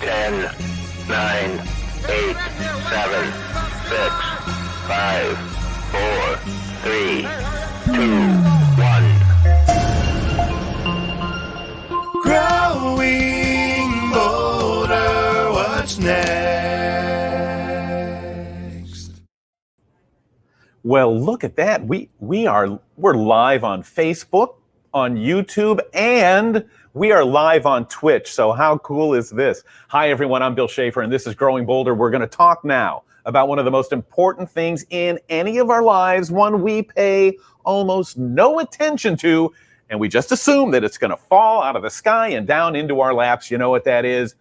10, 9, 8, 7, 6, 5, 4, 3, 2, 1. Growing bolder, what's next? Well, look at that. We're live on Facebook, on YouTube, and we are live on Twitch. So how cool is this? Hi, everyone. I'm Bill Shafer, and this is Growing Bolder. We're going to talk now about one of the most important things in any of our lives, one we pay almost no attention to, and we just assume that it's going to fall out of the sky and down into our laps. You know what that is?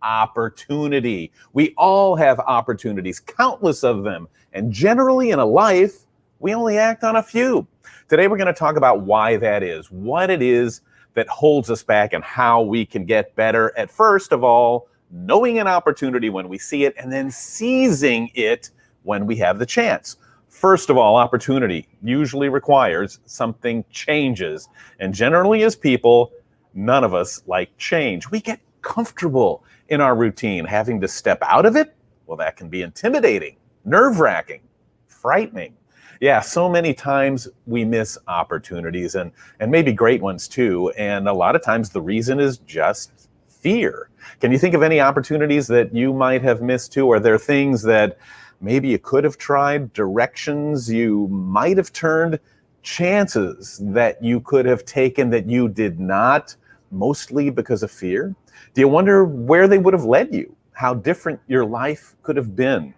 Opportunity. We all have opportunities, countless of them. And generally in a life, we only act on a few. Today, we're going to talk about why that is, what it is that holds us back, and how we can get better at, first of all, knowing an opportunity when we see it, and then seizing it when we have the chance. First of all, opportunity usually requires something changes. And generally as people, none of us like change. We get comfortable in our routine. Having to step out of it, well, that can be intimidating, nerve-wracking, frightening. Yeah, so many times we miss opportunities, and maybe great ones too. And a lot of times the reason is just fear. Can you think of any opportunities that you might have missed too? Are there things that maybe you could have tried, directions you might have turned, chances that you could have taken that you did not, mostly because of fear? Do you wonder where they would have led you? How different your life could have been?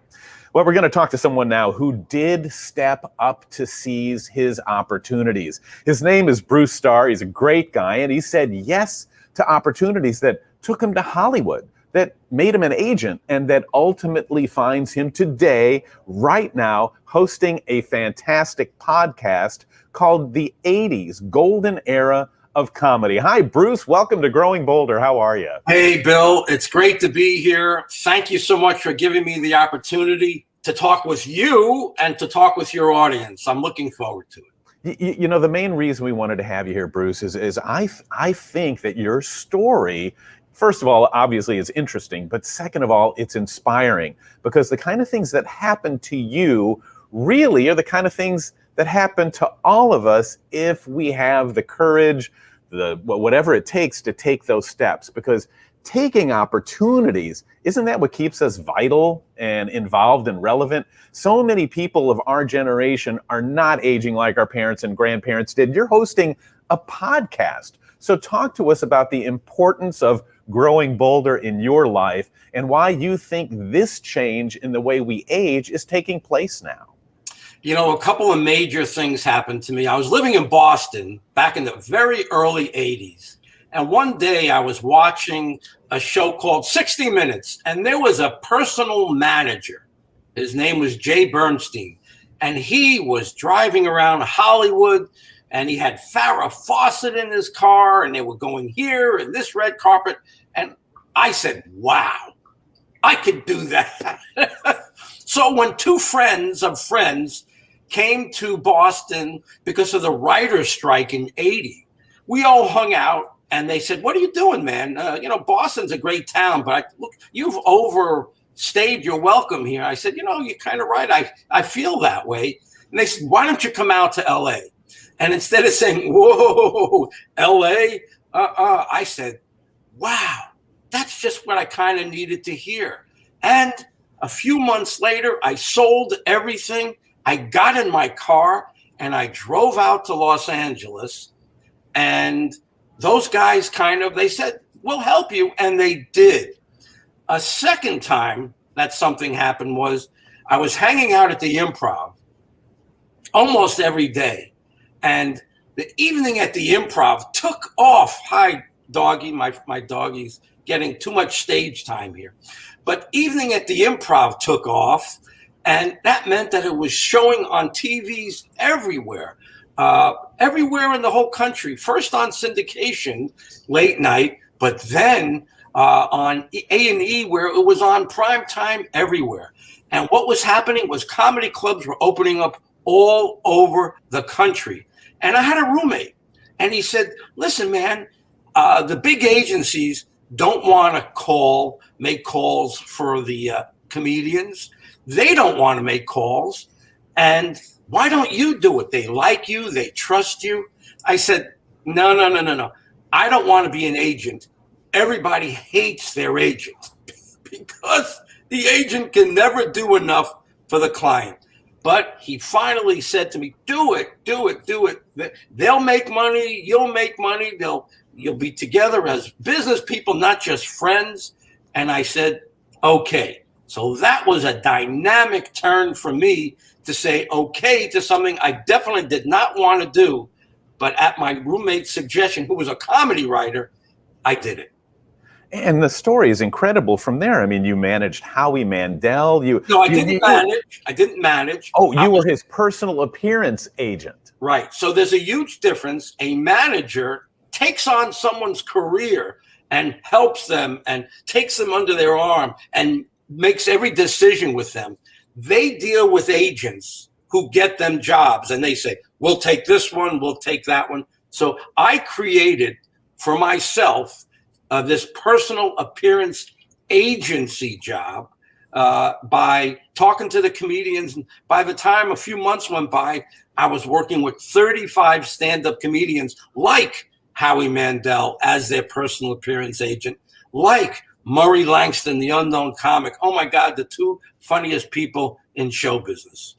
Well, we're going to talk to someone now who did step up to seize his opportunities. His name is Bruce Starr. He's a great guy, and he said yes to opportunities that took him to Hollywood, that made him an agent, and that ultimately finds him today, right now, hosting a fantastic podcast called The 80s Golden Era of Comedy. Hi, Bruce. Welcome to Growing Bolder. How are you? Hey, Bill. It's great to be here. Thank you so much for giving me the opportunity to talk with you and to talk with your audience. I'm looking forward to it. You know, the main reason we wanted to have you here, Bruce, is I think that your story, first of all, obviously is interesting, but second of all, it's inspiring, because the kind of things that happen to you really are the kind of things that happen to all of us if we have the courage, whatever it takes to take those steps. Because taking opportunities, isn't that what keeps us vital and involved and relevant? So many people of our generation are not aging like our parents and grandparents did. You're hosting a podcast. So talk to us about the importance of growing bolder in your life and why you think this change in the way we age is taking place now. You know, a couple of major things happened to me. I was living in Boston back in the very early 80s. And one day I was watching a show called 60 Minutes, and there was a personal manager. His name was Jay Bernstein, and he was driving around Hollywood, and he had Farrah Fawcett in his car, and they were going here and this red carpet. And I said, wow, I could do that. So when two friends of friends came to Boston because of the writer's strike in 80, we all hung out, and they said, what are you doing, man? Boston's a great town, but look, you've overstayed your welcome here. I said, you're kind of right. I feel that way. And they said, why don't you come out to LA? And instead of saying, whoa, LA, I said, wow, that's just what I kind of needed to hear. And a few months later, I sold everything. I got in my car and I drove out to Los Angeles, and those guys they said, we'll help you. And they did. A second time that something happened was I was hanging out at the Improv almost every day. And the evening at the Improv took off. Hi, doggy. My doggie's getting too much stage time here. But evening at the Improv took off. And that meant that it was showing on TVs everywhere. Everywhere in the whole country, first on syndication late night, but then on A&E, where it was on prime time everywhere. And what was happening was comedy clubs were opening up all over the country. And I had a roommate, and he said, listen, man, the big agencies, don't want to make calls for the comedians. They don't want to make calls. And why don't you do it? They like you. They trust you. I said, no. I don't want to be an agent. Everybody hates their agent because the agent can never do enough for the client. But he finally said to me, do it. They'll make money. You'll make money. You'll be together as business people, not just friends. And I said, okay. So that was a dynamic turn for me to say okay to something I definitely did not want to do. But at my roommate's suggestion, who was a comedy writer, I did it. And the story is incredible from there. I mean, you managed Howie Mandel. I didn't manage. Oh, you were his personal appearance agent. Right. So there's a huge difference. A manager takes on someone's career and helps them and takes them under their arm and makes every decision with them. They deal with agents who get them jobs and they say, we'll take this one, we'll take that one. So I created for myself this personal appearance agency job by talking to the comedians. And by the time a few months went by, I was working with 35 stand-up comedians like Howie Mandel as their personal appearance agent, like Murray Langston, the unknown comic. Oh my God, the two funniest people in show business.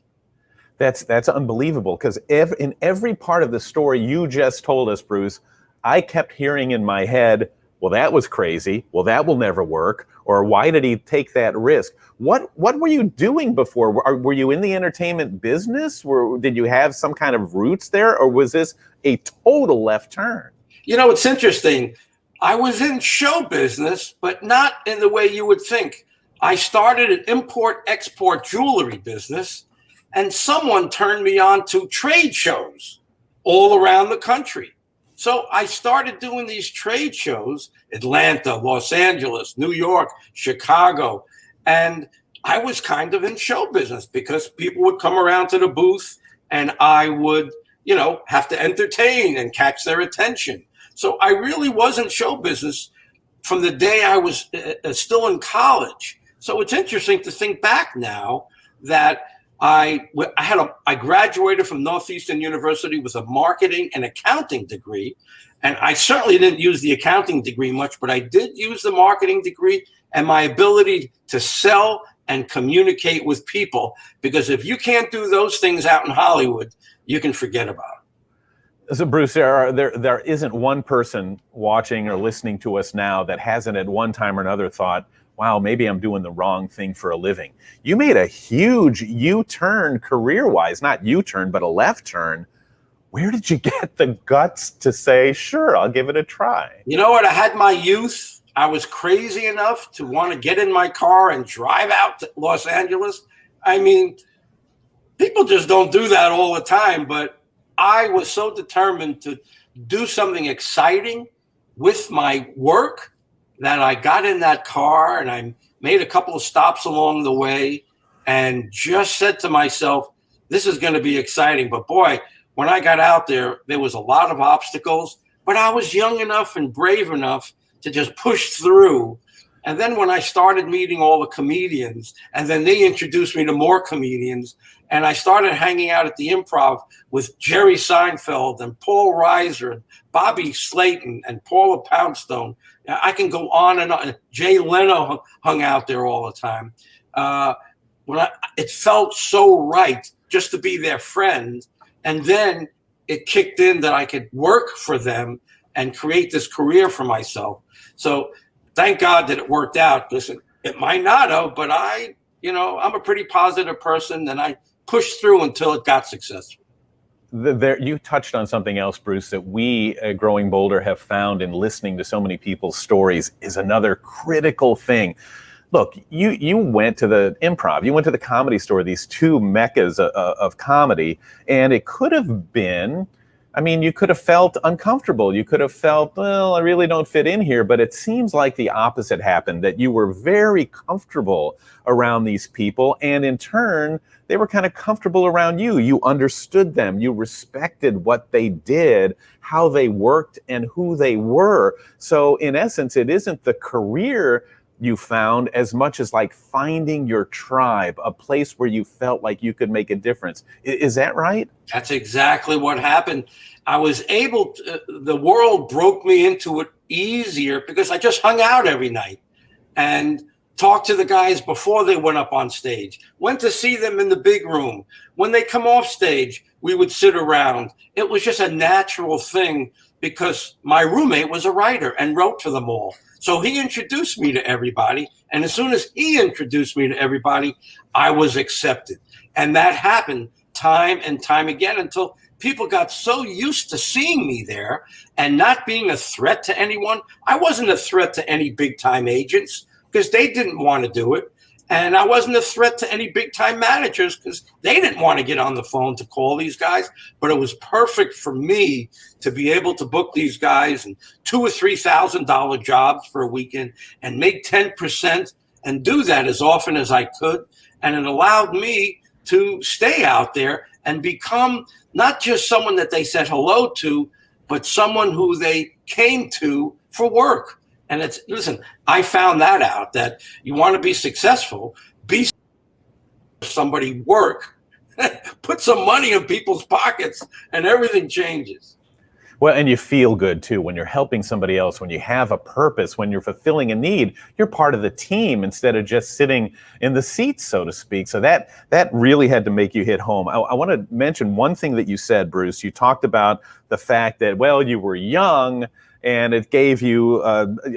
That's unbelievable, because in every part of the story you just told us, Bruce, I kept hearing in my head, well, that was crazy. Well, that will never work. Or why did he take that risk? What were you doing before? Were you in the entertainment business? Did you have some kind of roots there? Or was this a total left turn? You know, it's interesting. I was in show business, but not in the way you would think. I started an import-export jewelry business, and someone turned me on to trade shows all around the country. So I started doing these trade shows, Atlanta, Los Angeles, New York, Chicago. And I was kind of in show business because people would come around to the booth and I would, have to entertain and catch their attention. So I really was in show business from the day I was still in college. So it's interesting to think back now that I graduated from Northeastern University with a marketing and accounting degree. And I certainly didn't use the accounting degree much, but I did use the marketing degree and my ability to sell and communicate with people. Because if you can't do those things out in Hollywood, you can forget about it. So Bruce, there isn't one person watching or listening to us now that hasn't at one time or another thought, wow, maybe I'm doing the wrong thing for a living. You made a huge U-turn career-wise, not U-turn, but a left turn. Where did you get the guts to say, sure, I'll give it a try? You know what? I had my youth. I was crazy enough to want to get in my car and drive out to Los Angeles. I mean, people just don't do that all the time, but I was so determined to do something exciting with my work that I got in that car and I made a couple of stops along the way and just said to myself, this is going to be exciting. But boy, when I got out there, there was a lot of obstacles, but I was young enough and brave enough to just push through. And then when I started meeting all the comedians, and then they introduced me to more comedians, and I started hanging out at the Improv with Jerry Seinfeld and Paul Reiser, and Bobby Slayton and Paula Poundstone. I can go on and on. Jay Leno hung out there all the time. It felt so right just to be their friend. And then it kicked in that I could work for them and create this career for myself. So thank God that it worked out. Listen, it might not have, but I'm a pretty positive person, and I pushed through until it got successful. You touched on something else, Bruce, that we at Growing Bolder have found in listening to so many people's stories is another critical thing. Look, you went to the Improv, you went to the Comedy Store, these two meccas of comedy, and it could have been I mean, you could have felt uncomfortable. You could have felt, well, I really don't fit in here. But it seems like the opposite happened, that you were very comfortable around these people. And in turn, they were kind of comfortable around you. You understood them. You respected what they did, how they worked, and who they were. So in essence, it isn't the career you found as much as like finding your tribe, a place where you felt like you could make a difference. Is that right? That's exactly what happened. I was able to, the world broke me into it easier because I just hung out every night and talked to the guys before they went up on stage, went to see them in the big room. When they come off stage, we would sit around. It was just a natural thing because my roommate was a writer and wrote for them all. So he introduced me to everybody. And as soon as he introduced me to everybody, I was accepted. And that happened time and time again until people got so used to seeing me there and not being a threat to anyone. I wasn't a threat to any big time agents because they didn't want to do it. And I wasn't a threat to any big time managers because they didn't want to get on the phone to call these guys. But it was perfect for me to be able to book these guys and $2,000 or $3,000 jobs for a weekend and make 10% and do that as often as I could. And it allowed me to stay out there and become not just someone that they said hello to, but someone who they came to for work. And it's, listen, I found that out, that you want to be successful, be somebody, work, put some money in people's pockets, and everything changes. Well, and you feel good too when you're helping somebody else, when you have a purpose, when you're fulfilling a need, you're part of the team instead of just sitting in the seats, so to speak. So that really had to make you hit home. I want to mention one thing that you said, Bruce. You talked about the fact that, well, you were young and it gave you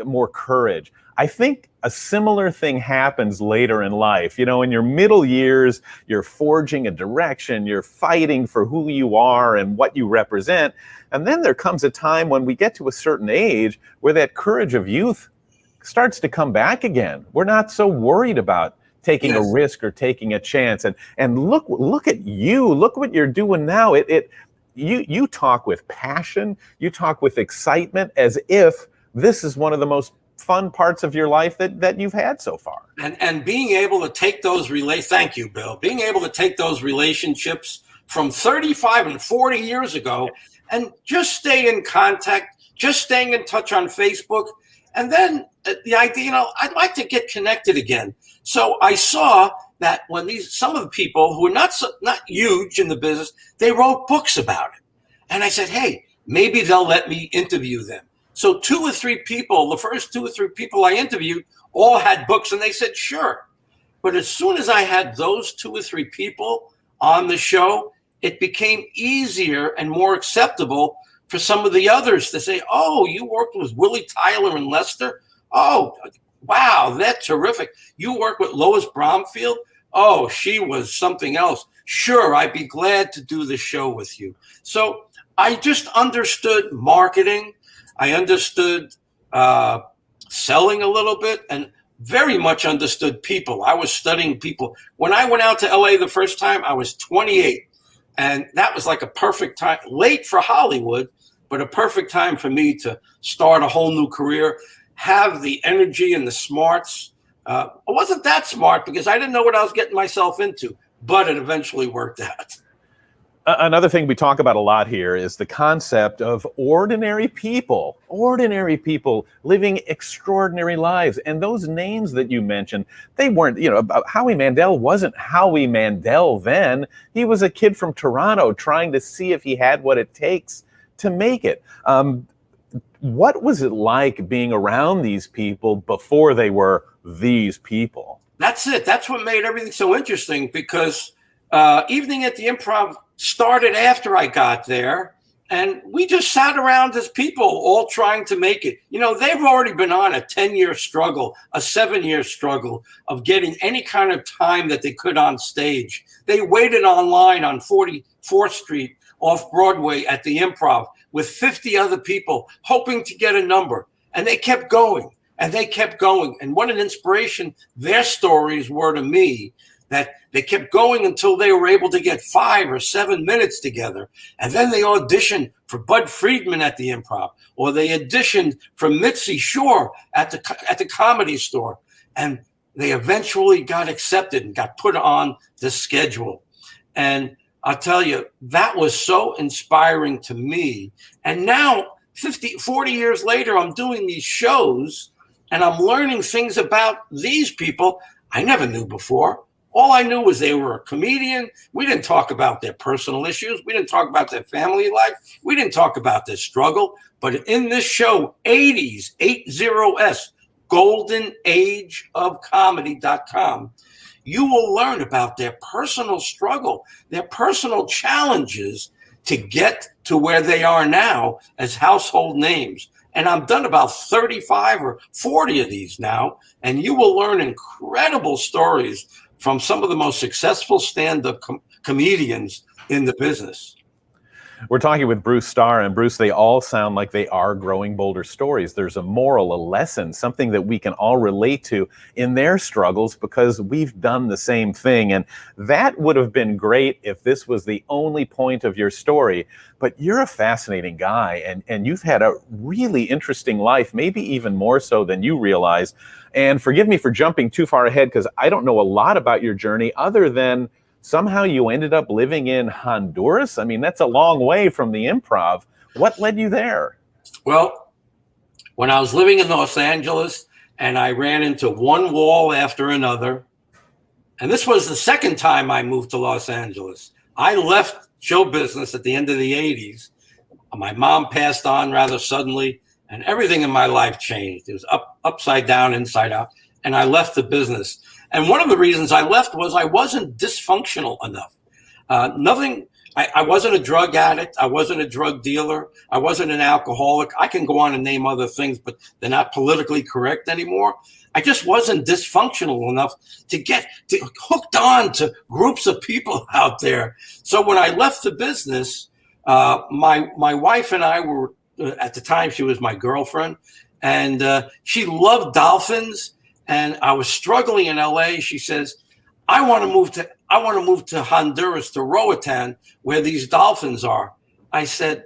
more courage. I think a similar thing happens later in life. You know, in your middle years, you're forging a direction, you're fighting for who you are and what you represent. And then there comes a time when we get to a certain age where that courage of youth starts to come back again. We're not so worried about taking a risk or taking a chance. And look at you. Look what you're doing now. You talk with passion, you talk with excitement as if this is one of the most fun parts of your life that you've had so far. And being able to take those thank you, Bill, being able to take those relationships from 35 and 40 years ago and just stay in contact, just staying in touch on Facebook. And then the idea, I'd like to get connected again. So I saw that when some of the people who are not huge in the business, they wrote books about it. And I said, hey, maybe they'll let me interview them. So 2 or 3 people, the first 2 or 3 people I interviewed all had books and they said, sure. But as soon as I had those 2 or 3 people on the show, it became easier and more acceptable for some of the others to say, oh, you worked with Willie Tyler and Lester? Oh, wow, that's terrific. You work with Lois Bromfield? Oh, she was something else. Sure, I'd be glad to do the show with you. So I just understood marketing. I understood selling a little bit and very much understood people. I was studying people. When I went out to LA the first time, I was 28. And that was like a perfect time, late for Hollywood, but a perfect time for me to start a whole new career, have the energy and the smarts. I wasn't that smart because I didn't know what I was getting myself into, but it eventually worked out. Another thing we talk about a lot here is the concept of ordinary people living extraordinary lives. And those names that you mentioned, they weren't, Howie Mandel wasn't Howie Mandel then. He was a kid from Toronto trying to see if he had what it takes to make it. What was it like being around these people before they were these people? That's it. That's what made everything so interesting because Evening at the Improv started after I got there, and we just sat around as people all trying to make it. They've already been on a 10-year struggle, a 7-year struggle of getting any kind of time that they could on stage. They waited online on 44th Street off Broadway at the Improv with 50 other people hoping to get a number. And they kept going and they kept going. And what an inspiration their stories were to me, that they kept going until they were able to get 5 or 7 minutes together. And then they auditioned for Bud Friedman at the Improv, or they auditioned for Mitzi Shore at the Comedy Store. And they eventually got accepted and got put on the schedule. And I'll tell you, that was so inspiring to me. And now, 40 years later, I'm doing these shows and I'm learning things about these people I never knew before. All I knew was they were a comedian. We didn't talk about their personal issues. We didn't talk about their family life. We didn't talk about their struggle. But in this show, 80s, goldenageofcomedy.com, you will learn about their personal struggle, their personal challenges to get to where they are now as household names. And I've done about 35 or 40 of these now, and you will learn incredible stories from some of the most successful stand-up comedians in the business. We're talking with Bruce Starr, and Bruce, they all sound like they are growing bolder stories. There's a moral, a lesson, something that we can all relate to in their struggles because we've done the same thing. And that would have been great if this was the only point of your story. But you're a fascinating guy, and you've had a really interesting life, maybe even more so than you realize. And forgive me for jumping too far ahead because I don't know a lot about your journey other than somehow you ended up living in Honduras. I mean, that's a long way from the Improv. What led you there? Well, when I was living in Los Angeles and I ran into one wall after another, and this was the second time I moved to Los Angeles. I left show business at the end of the 80s. My mom passed on rather suddenly, and everything in my life changed. It was upside down, inside out, and I left the business. And one of the reasons I left was I wasn't dysfunctional enough. I wasn't a drug addict. I wasn't a drug dealer. I wasn't an alcoholic. I can go on and name other things, but they're not politically correct anymore. I just wasn't dysfunctional enough to get hooked on to groups of people out there. So when I left the business, my wife and I were, at the time, she was my girlfriend, and she loved dolphins. And I was struggling in LA. She says, I want to move to Honduras, to Roatan, where these dolphins are. I said,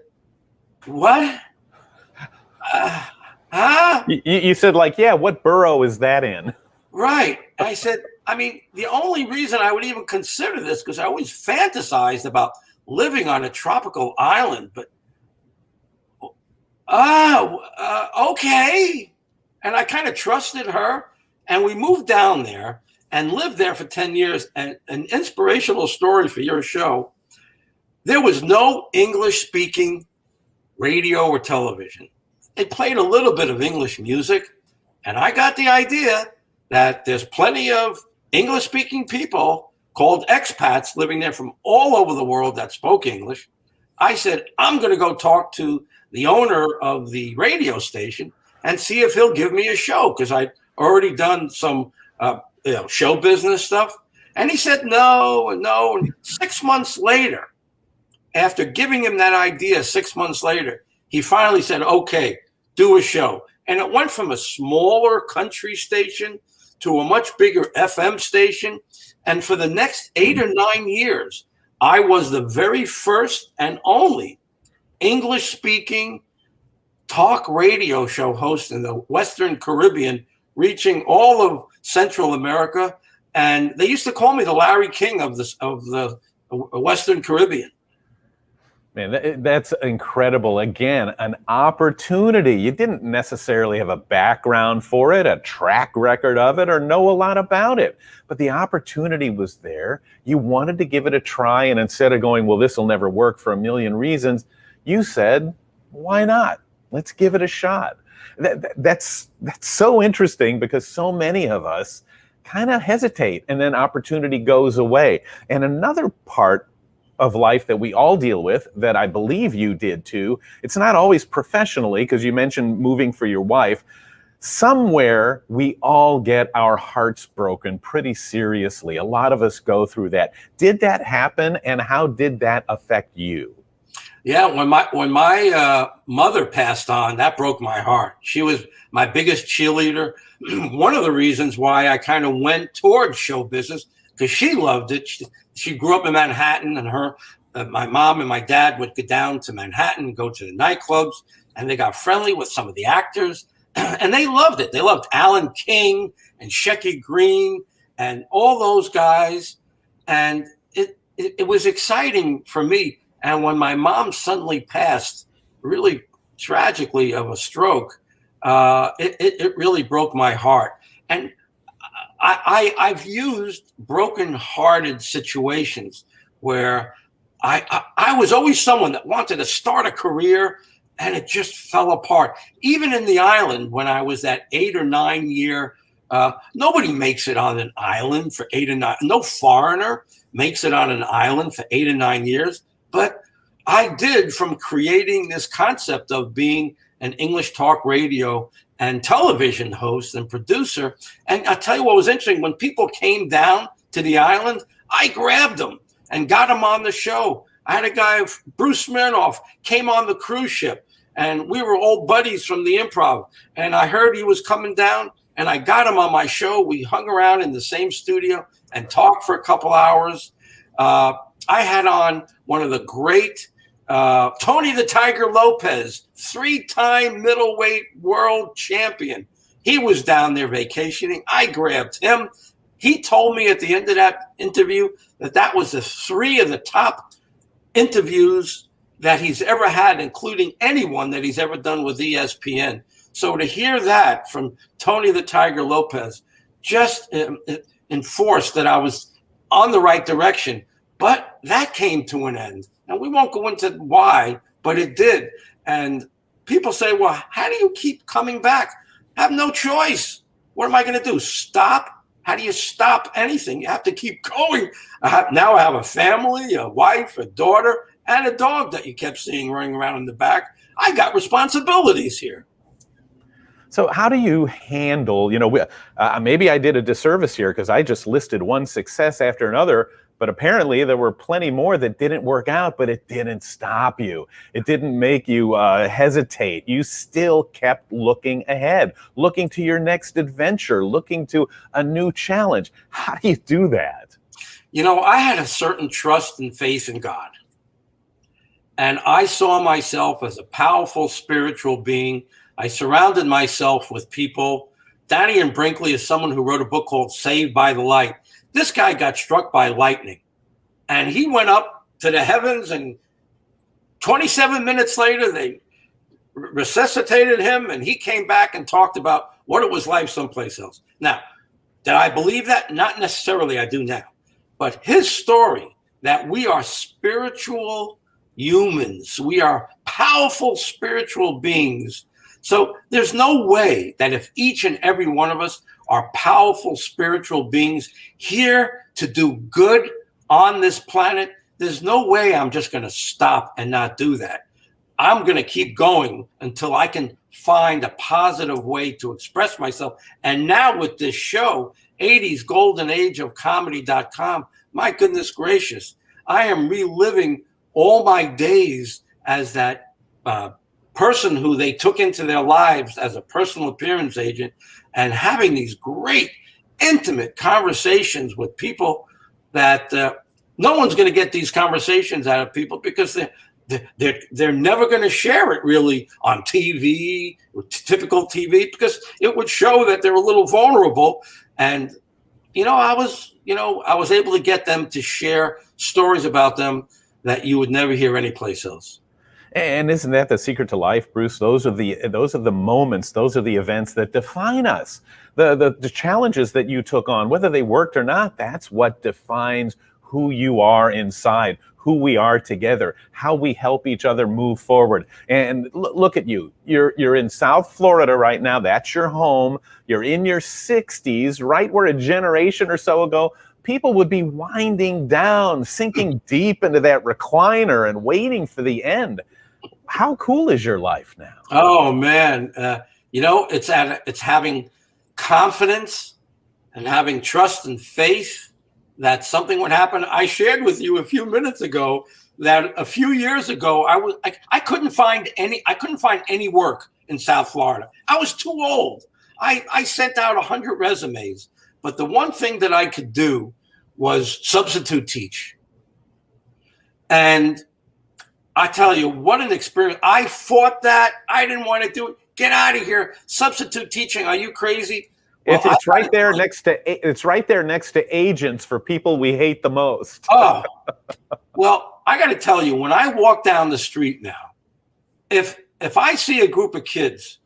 what? Huh? You said, like, yeah, what borough is that in? Right. I said, I mean, the only reason I would even consider this, because I always fantasized about living on a tropical island, but okay. And I kind of trusted her. And we moved down there and lived there for 10 years. And an inspirational story for your show, there was no English-speaking radio or television. It played a little bit of English music. And I got the idea that there's plenty of English-speaking people called expats living there from all over the world that spoke English. I said, I'm going to go talk to the owner of the radio station and see if he'll give me a show, because I'd already done some show business stuff. And he said no. And 6 months later, after giving him that idea 6 months later, he finally said, okay, do a show. And it went from a smaller country station to a much bigger FM station. And for the next 8 or 9 years, I was the very first and only English-speaking talk radio show host in the Western Caribbean, reaching all of Central America. And they used to call me the Larry King of the Western Caribbean. Man, that's incredible. Again, an opportunity. You didn't necessarily have a background for it, a track record of it, or know a lot about it. But the opportunity was there. You wanted to give it a try. And instead of going, well, this will never work for a million reasons, you said, why not? Let's give it a shot. That's so interesting because so many of us kind of hesitate and then opportunity goes away. And another part of life that we all deal with that I believe you did too, it's not always professionally, because you mentioned moving for your wife. Somewhere we all get our hearts broken pretty seriously. A lot of us go through that. Did that happen, and how did that affect you? Yeah, when my mother passed on, that broke my heart. She was my biggest cheerleader. One of the reasons why I kind of went towards show business, because she loved it. She grew up in Manhattan, and my mom and my dad would get down to Manhattan and go to the nightclubs, and they got friendly with some of the actors, and they loved it. They loved Alan King and Shecky Green and all those guys, and it was exciting for me. And when my mom suddenly passed, really tragically, of a stroke, it really broke my heart. And I've used broken-hearted situations where I was always someone that wanted to start a career, and it just fell apart. Even in the island, when I was that 8 or 9 year, nobody makes it on an island for 8 or 9. No foreigner makes it on an island for 8 or 9 years. But I did, from creating this concept of being an English talk radio and television host and producer. And I'll tell you what was interesting. When people came down to the island, I grabbed them and got them on the show. I had a guy, Bruce Smirnoff, came on the cruise ship, and we were old buddies from the Improv. And I heard he was coming down, and I got him on my show. We hung around in the same studio and talked for a couple hours. I had on one of the great Tony the Tiger Lopez, 3-time middleweight world champion. He was down there vacationing. I grabbed him. He told me at the end of that interview that was the 3 of the top interviews that he's ever had, including anyone that he's ever done with ESPN. So to hear that from Tony the Tiger Lopez just enforced that I was on the right direction. But that came to an end. And we won't go into why, but it did. And people say, well, how do you keep coming back? I have no choice. What am I going to do? Stop? How do you stop anything? You have to keep going. Now I have a family, a wife, a daughter, and a dog that you kept seeing running around in the back. I got responsibilities here. So how do you handle, maybe I did a disservice here because I just listed one success after another, but apparently there were plenty more that didn't work out, but it didn't stop you. It didn't make you hesitate. You still kept looking ahead, looking to your next adventure, looking to a new challenge. How do you do that? I had a certain trust and faith in God. And I saw myself as a powerful spiritual being. I surrounded myself with people. Danny and Brinkley is someone who wrote a book called Saved by the Light. This guy got struck by lightning, and he went up to the heavens, and 27 minutes later, they resuscitated him, and he came back and talked about what it was like someplace else. Now, did I believe that? Not necessarily. I do now. But his story that we are spiritual humans, we are powerful spiritual beings. So there's no way that if each and every one of us are powerful spiritual beings here to do good on this planet, there's no way I'm just going to stop and not do that. I'm going to keep going until I can find a positive way to express myself. And now with this show, 80s Golden Age of Comedy.com, my goodness gracious, I am reliving all my days as that person who they took into their lives as a personal appearance agent, and having these great intimate conversations with people that no one's going to get these conversations out of people because they're never going to share it really on TV, or typical TV, because it would show that they're a little vulnerable. And I was able to get them to share stories about them that you would never hear anyplace else. And isn't that the secret to life, Bruce? Those are the moments, those are the events that define us. The challenges that you took on, whether they worked or not, that's what defines who you are inside, who we are together, how we help each other move forward. And look at you. You're in South Florida right now. That's your home. You're in your 60s, right where a generation or so ago, people would be winding down, sinking deep into that recliner and waiting for the end. How cool is your life now? Oh, man. It's having confidence and having trust and faith that something would happen. I shared with you a few minutes ago that a few years ago, I couldn't find any work in South Florida. I was too old. I sent out 100 resumes, but the one thing that I could do was substitute teach. And I tell you, what an experience. I fought that. I didn't want to do it. Get out of here. Substitute teaching. Are you crazy? Well, It's right there next to agents for people we hate the most. Oh, well, I got to tell you, when I walk down the street now, if I see a group of kids,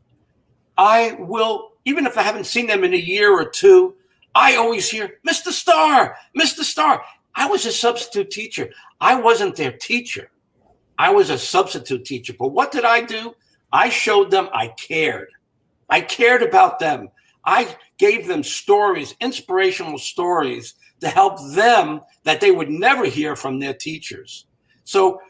I will, even if I haven't seen them in a year or two, I always hear, Mr. Starr, Mr. Starr. I was a substitute teacher. I wasn't their teacher. I was a substitute teacher. But what did I do? I showed them I cared. I cared about them. I gave them stories, inspirational stories to help them that they would never hear from their teachers. So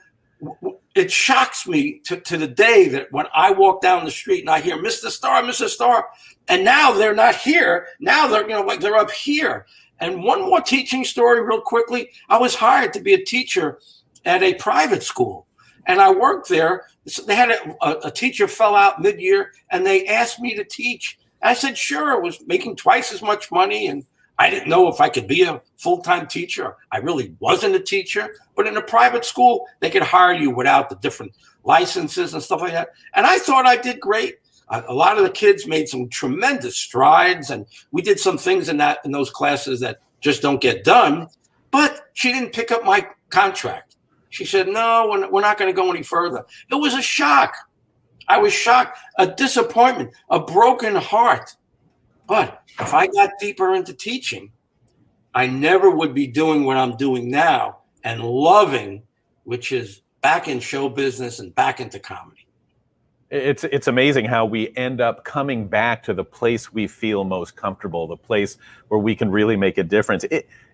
it shocks me to the day that when I walk down the street and I hear Mr. Starr, Mr. Starr, and now they're not here. Now they're, like they're up here. And one more teaching story real quickly. I was hired to be a teacher at a private school. And I worked there. They had a teacher fell out mid-year, and they asked me to teach. I said, sure. I was making twice as much money, and I didn't know if I could be a full-time teacher. I really wasn't a teacher. But in a private school, they could hire you without the different licenses and stuff like that. And I thought I did great. A lot of the kids made some tremendous strides, and we did some things in those classes that just don't get done. But she didn't pick up my contract. She said, no, we're not going to go any further. It was a shock. I was shocked, a disappointment, a broken heart. But if I got deeper into teaching, I never would be doing what I'm doing now and loving, which is back in show business and back into comedy. It's amazing how we end up coming back to the place we feel most comfortable, the place where we can really make a difference.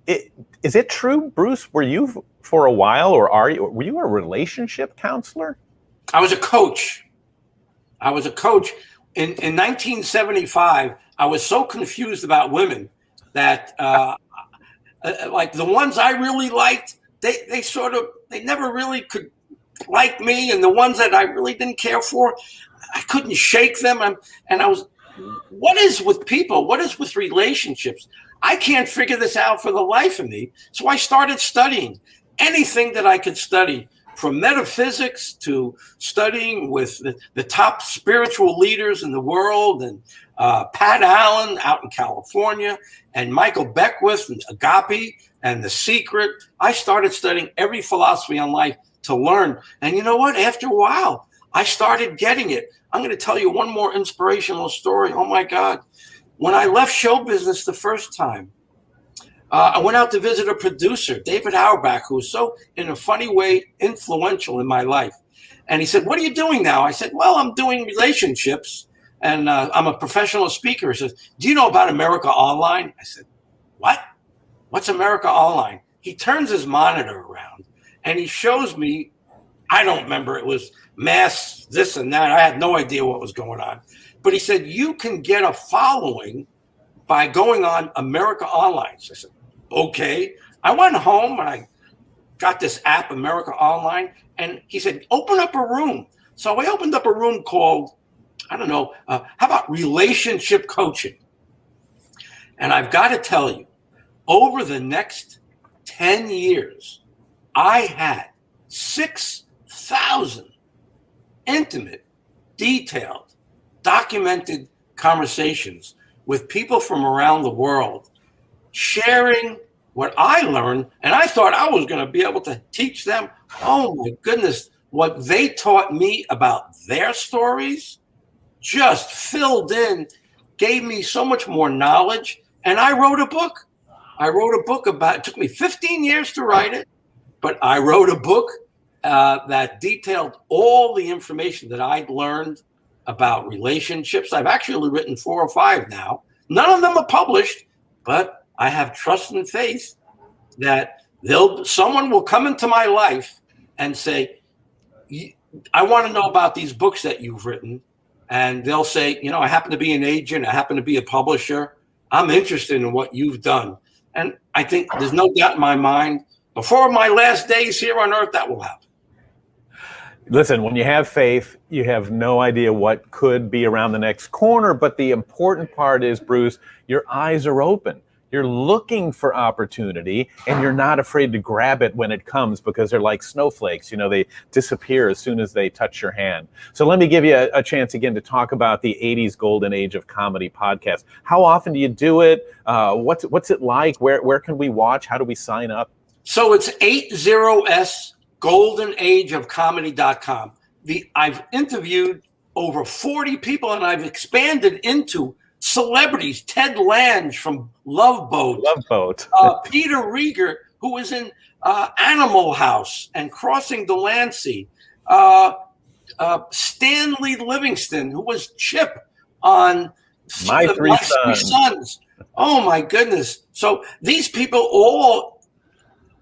Is it true, Bruce? Were you for a while, or were you a relationship counselor? I was a coach. In 1975, I was so confused about women that like the ones I really liked, they never really could like me, and the ones that I really didn't care for, I couldn't shake them. And I was, what is with people? What is with relationships? I can't figure this out for the life of me. So I started studying anything that I could study, from metaphysics to studying with the top spiritual leaders in the world, and Pat Allen out in California, and Michael Beckwith and Agape and The Secret. I started studying every philosophy on life to learn. And you know what? After a while, I started getting it. I'm going to tell you one more inspirational story. Oh, my God. When I left show business the first time, I went out to visit a producer, David Auerbach, who was so, in a funny way, influential in my life. And he said, what are you doing now? I said, well, I'm doing relationships, and I'm a professional speaker. He says, do you know about America Online? I said, what? What's America Online? He turns his monitor around, and he shows me, I don't remember, it was mass this and that. I had no idea what was going on. But he said, you can get a following by going on America Online. So I said, okay. I went home and I got this app, America Online, and he said, open up a room. So I opened up a room called, I don't know, how about relationship coaching? And I've got to tell you, over the next 10 years, I had 6,000 intimate, detailed, documented conversations with people from around the world, sharing what I learned, and I thought I was going to be able to teach them. Oh my goodness, what they taught me about their stories just filled in, gave me so much more knowledge, and I wrote a book. It took me 15 years to write it, but I wrote a book that detailed all the information that I'd learned about relationships. I've actually written 4 or 5 now. None of them are published, but I have trust and faith that someone will come into my life and say, I want to know about these books that you've written. And they'll say, I happen to be an agent. I happen to be a publisher. I'm interested in what you've done. And I think there's no doubt in my mind, before my last days here on earth, that will happen. Listen, when you have faith, you have no idea what could be around the next corner. But the important part is, Bruce, your eyes are open. You're looking for opportunity, and you're not afraid to grab it when it comes, because they're like snowflakes. You know, they disappear as soon as they touch your hand. So let me give you a chance again to talk about the 80s Golden Age of Comedy podcast. How often do you do it? What's it like? Where can we watch? How do we sign up? So it's 80s goldenageofcomedy.com. I've interviewed over 40 people, and I've expanded into celebrities. Ted Lange from Love Boat. Peter Rieger, who was in Animal House and Crossing the Landsea. Stanley Livingston, who was Chip on My Three Sons. Oh, my goodness. So these people all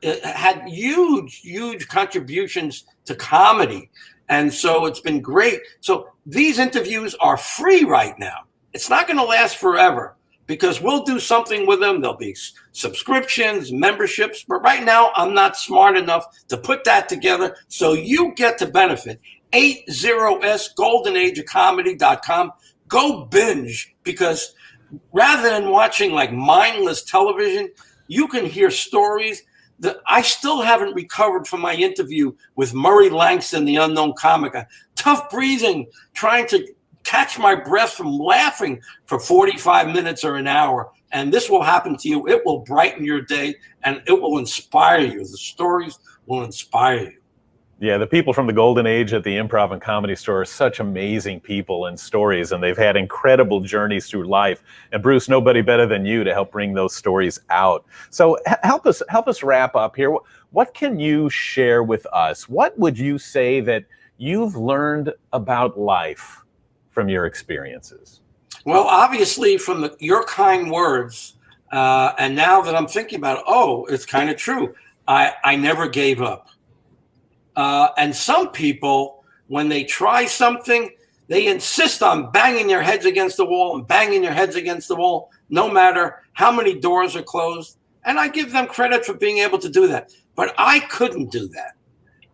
had huge contributions to comedy. And so it's been great. So these interviews are free right now. It's not going to last forever, because we'll do something with them. There'll be subscriptions, memberships. But right now, I'm not smart enough to put that together. So you get to benefit. 80s goldenageofcomedy.com. Go binge, because rather than watching like mindless television, you can hear stories. I still haven't recovered from my interview with Murray Langston, the unknown comic. Tough breathing, trying to catch my breath from laughing for 45 minutes or an hour. And this will happen to you. It will brighten your day, and it will inspire you. The stories will inspire you. Yeah, the people from the Golden Age at the Improv and Comedy Store are such amazing people and stories, and they've had incredible journeys through life. And Bruce, nobody better than you to help bring those stories out. So help us wrap up here. What can you share with us? What would you say that you've learned about life from your experiences? Well, obviously from your kind words, and now that I'm thinking about it, it's kind of true. I never gave up. And some people, when they try something, they insist on banging their heads against the wall and banging their heads against the wall, no matter how many doors are closed. And I give them credit for being able to do that. But I couldn't do that.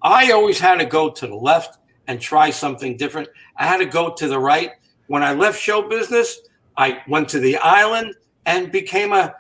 I always had to go to the left and try something different. I had to go to the right. When I left show business, I went to the island and became a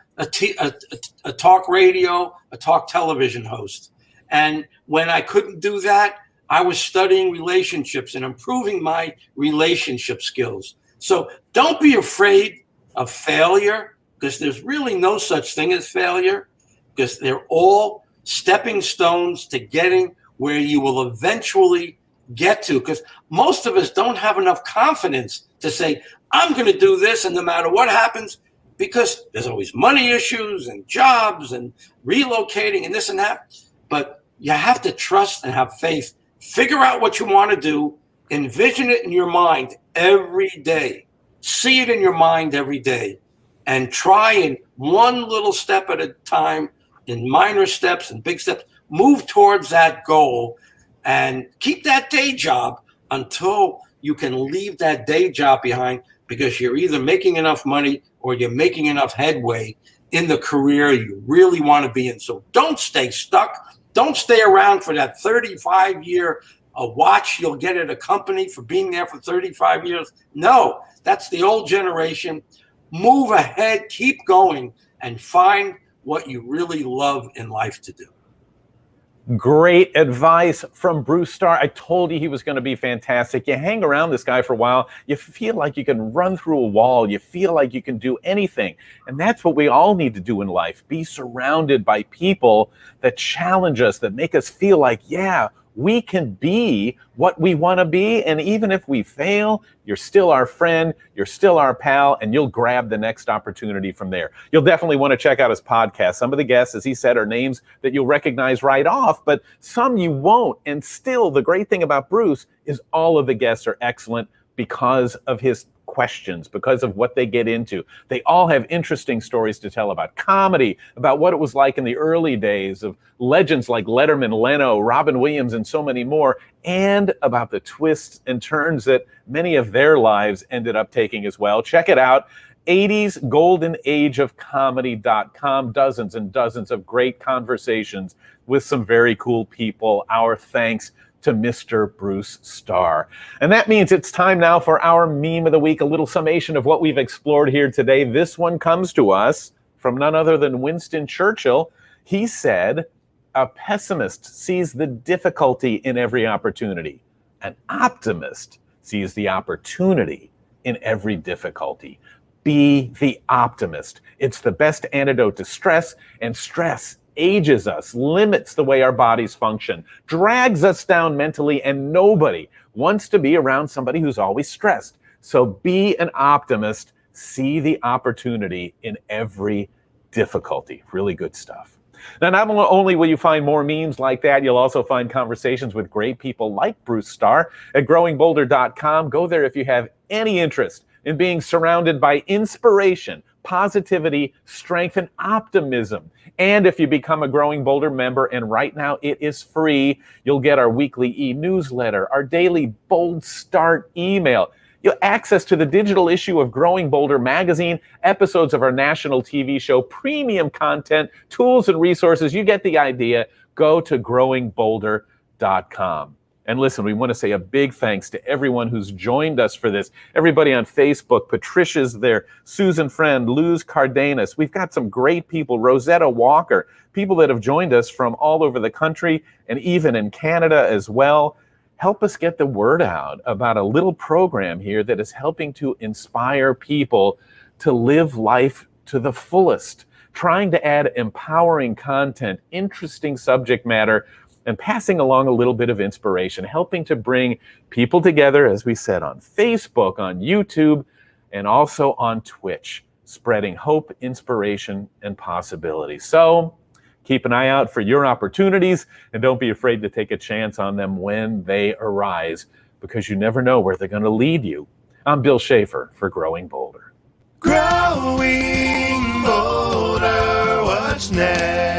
talk radio, a talk television host. And when I couldn't do that, I was studying relationships and improving my relationship skills. So don't be afraid of failure, because there's really no such thing as failure, because they're all stepping stones to getting where you will eventually get to. Because most of us don't have enough confidence to say, I'm going to do this, and no matter what happens, because there's always money issues and jobs and relocating and this and that. But you have to trust and have faith. Figure out what you want to do. Envision it in your mind every day. See it in your mind every day. And try in one little step at a time, in minor steps and big steps, move towards that goal, and keep that day job until you can leave that day job behind, because you're either making enough money or you're making enough headway in the career you really want to be in. So don't stay stuck. Don't stay around for that 35-year watch you'll get at a company for being there for 35 years. No, that's the old generation. Move ahead, keep going, and find what you really love in life to do. Great advice from Bruce Starr. I told you he was going to be fantastic. You hang around this guy for a while, you feel like you can run through a wall. You feel like you can do anything. And that's what we all need to do in life. Be surrounded by people that challenge us, that make us feel like, yeah, we can be what we want to be. And even if we fail, you're still our friend, you're still our pal, and you'll grab the next opportunity from there. You'll definitely want to check out his podcast. Some of the guests, as he said, are names that you'll recognize right off, but some you won't. And still, the great thing about Bruce is all of the guests are excellent because of his questions, because of what they get into. They all have interesting stories to tell about comedy, about what it was like in the early days of legends like Letterman, Leno, Robin Williams, and so many more, and about the twists and turns that many of their lives ended up taking as well. Check it out. 80s Golden Age of Comedy.com. Dozens and dozens of great conversations with some very cool people. Our thanks to Mr. Bruce Starr. And that means it's time now for our meme of the week, a little summation of what we've explored here today. This one comes to us from none other than Winston Churchill. He said, a pessimist sees the difficulty in every opportunity. An optimist sees the opportunity in every difficulty. Be the optimist. It's the best antidote to stress, and stress ages us, limits the way our bodies function, drags us down mentally, and nobody wants to be around somebody who's always stressed. So be an optimist. See the opportunity in every difficulty. Really good stuff. Now, not only will you find more memes like that, you'll also find conversations with great people like Bruce Starr at growingboulder.com. Go there if you have any interest in being surrounded by inspiration, positivity, strength, and optimism. And if you become a Growing Boulder member, and right now it is free, you'll get our weekly e-newsletter, our daily Bold Start email. You'll access to the digital issue of Growing Boulder magazine, episodes of our national TV show, premium content, tools and resources. You get the idea. Go to growingboulder.com. And listen, we want to say a big thanks to everyone who's joined us for this. Everybody on Facebook, Patricia's there, Susan Friend, Luz Cardenas. We've got some great people, Rosetta Walker, people that have joined us from all over the country and even in Canada as well. Help us get the word out about a little program here that is helping to inspire people to live life to the fullest, trying to add empowering content, interesting subject matter, and passing along a little bit of inspiration, helping to bring people together, as we said, on Facebook, on YouTube, and also on Twitch, spreading hope, inspiration, and possibility. So keep an eye out for your opportunities, and don't be afraid to take a chance on them when they arise, because you never know where they're going to lead you. I'm Bill Shafer for Growing Boulder. Growing Boulder, what's next?